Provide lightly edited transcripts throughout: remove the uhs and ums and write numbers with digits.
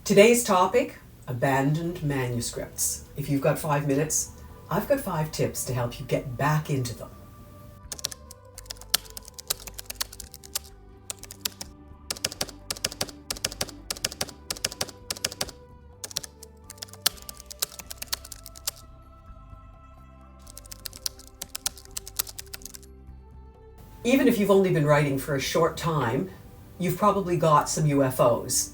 Today's topic, abandoned manuscripts. If you've got 5 minutes, I've got 5 tips to help you get back into them. Even if you've only been writing for a short time, you've probably got some UFOs,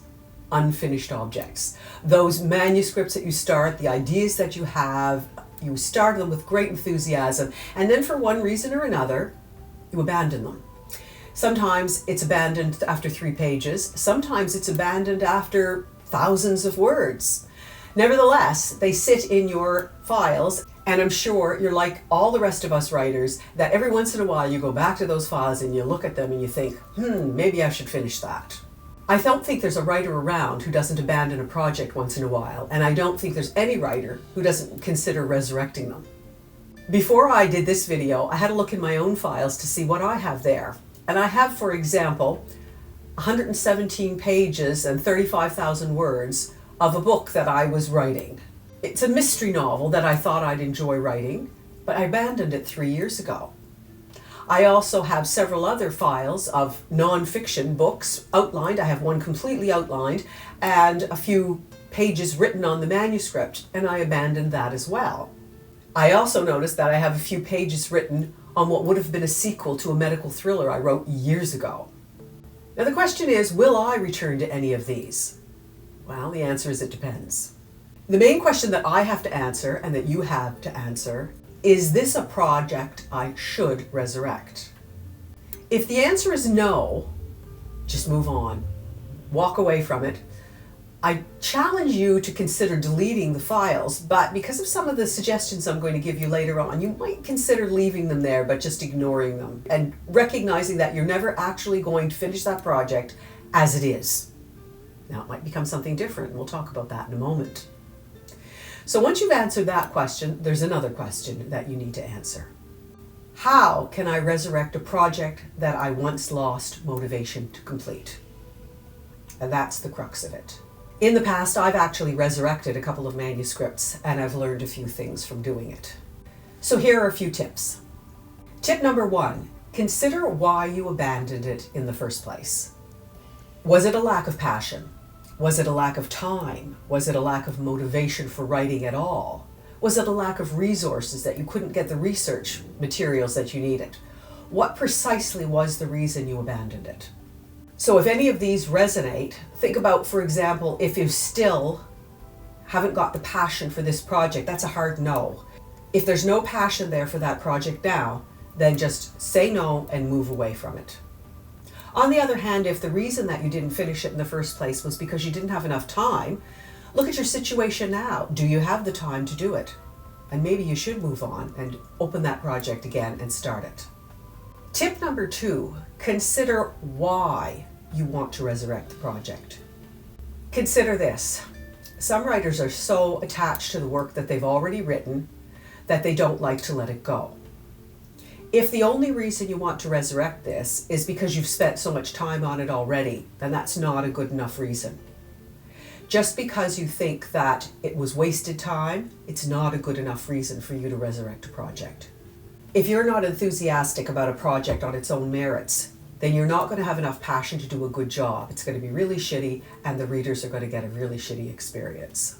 unfinished objects. Those manuscripts that you start, the ideas that you have, you start them with great enthusiasm, and then for one reason or another, you abandon them. Sometimes it's abandoned after 3 pages, sometimes it's abandoned after thousands of words. Nevertheless, they sit in your files, and I'm sure you're like all the rest of us writers, that every once in a while you go back to those files and you look at them and you think, maybe I should finish that. I don't think there's a writer around who doesn't abandon a project once in a while, and I don't think there's any writer who doesn't consider resurrecting them. Before I did this video, I had a look in my own files to see what I have there. And I have, for example, 117 pages and 35,000 words of a book that I was writing. It's a mystery novel that I thought I'd enjoy writing, but I abandoned it 3 years ago. I also have several other files of non-fiction books outlined. I have one completely outlined and a few pages written on the manuscript, and I abandoned that as well. I also noticed that I have a few pages written on what would have been a sequel to a medical thriller I wrote years ago. Now the question is, will I return to any of these? Well, the answer is it depends. The main question that I have to answer, and that you have to answer, is this a project I should resurrect? If the answer is no, just move on. Walk away from it. I challenge you to consider deleting the files, but because of some of the suggestions I'm going to give you later on, you might consider leaving them there but just ignoring them and recognizing that you're never actually going to finish that project as it is. Now, it might become something different, and we'll talk about that in a moment. So once you've answered that question, there's another question that you need to answer. How can I resurrect a project that I once lost motivation to complete? And that's the crux of it. In the past, I've actually resurrected a couple of manuscripts, and I've learned a few things from doing it. So here are a few tips. Tip number 1, consider why you abandoned it in the first place. Was it a lack of passion? Was it a lack of time? Was it a lack of motivation for writing at all? Was it a lack of resources, that you couldn't get the research materials that you needed? What precisely was the reason you abandoned it? So if any of these resonate, think about, for example, if you still haven't got the passion for this project, that's a hard no. If there's no passion there for that project now, then just say no and move away from it. On the other hand, if the reason that you didn't finish it in the first place was because you didn't have enough time, look at your situation now. Do you have the time to do it? And maybe you should move on and open that project again and start it. Tip number 2, consider why you want to resurrect the project. Consider this. Some writers are so attached to the work that they've already written that they don't like to let it go. If the only reason you want to resurrect this is because you've spent so much time on it already, then that's not a good enough reason. Just because you think that it was wasted time, it's not a good enough reason for you to resurrect a project. If you're not enthusiastic about a project on its own merits, then you're not going to have enough passion to do a good job. It's going to be really shitty, and the readers are going to get a really shitty experience.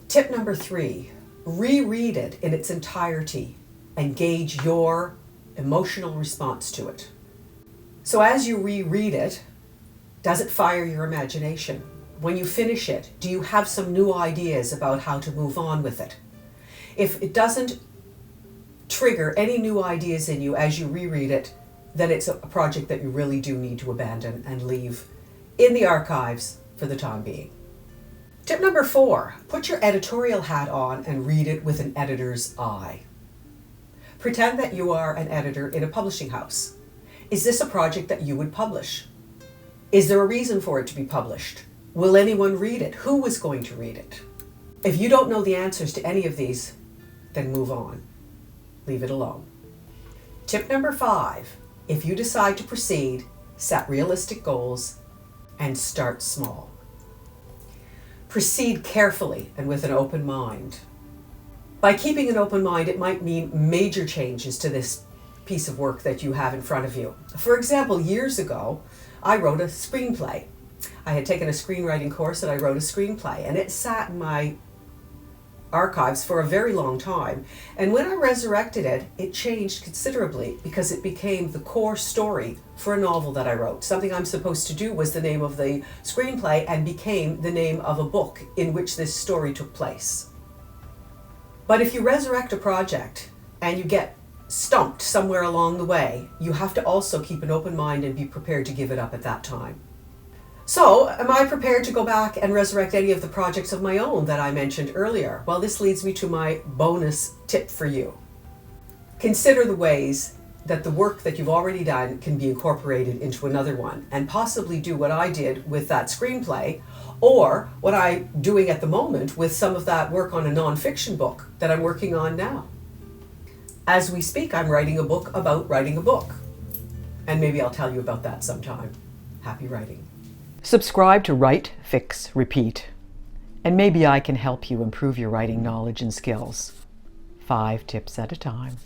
Tip number 3, reread it in its entirety and gauge your emotional response to it. So as you reread it, does it fire your imagination? When you finish it, do you have some new ideas about how to move on with it? If it doesn't trigger any new ideas in you as you reread it, then it's a project that you really do need to abandon and leave in the archives for the time being. Tip number 4, put your editorial hat on and read it with an editor's eye. Pretend that you are an editor in a publishing house. Is this a project that you would publish? Is there a reason for it to be published? Will anyone read it? Who is going to read it? If you don't know the answers to any of these, then move on. Leave it alone. Tip number 5, if you decide to proceed, set realistic goals and start small. Proceed carefully and with an open mind. By keeping an open mind, it might mean major changes to this piece of work that you have in front of you. For example, years ago, I wrote a screenplay. I had taken a screenwriting course and I wrote a screenplay, and it sat in my archives for a very long time. And when I resurrected it, it changed considerably because it became the core story for a novel that I wrote. Something I'm supposed to do was the name of the screenplay and became the name of a book in which this story took place. But if you resurrect a project and you get stumped somewhere along the way, you have to also keep an open mind and be prepared to give it up at that time. So, am I prepared to go back and resurrect any of the projects of my own that I mentioned earlier? Well, this leads me to my bonus tip for you. Consider the ways that the work that you've already done can be incorporated into another one, and possibly do what I did with that screenplay, or what I'm doing at the moment with some of that work on a nonfiction book that I'm working on now. As we speak, I'm writing a book about writing a book, and maybe I'll tell you about that sometime. Happy writing. Subscribe to Write, Fix, Repeat, and maybe I can help you improve your writing knowledge and skills, 5 tips at a time.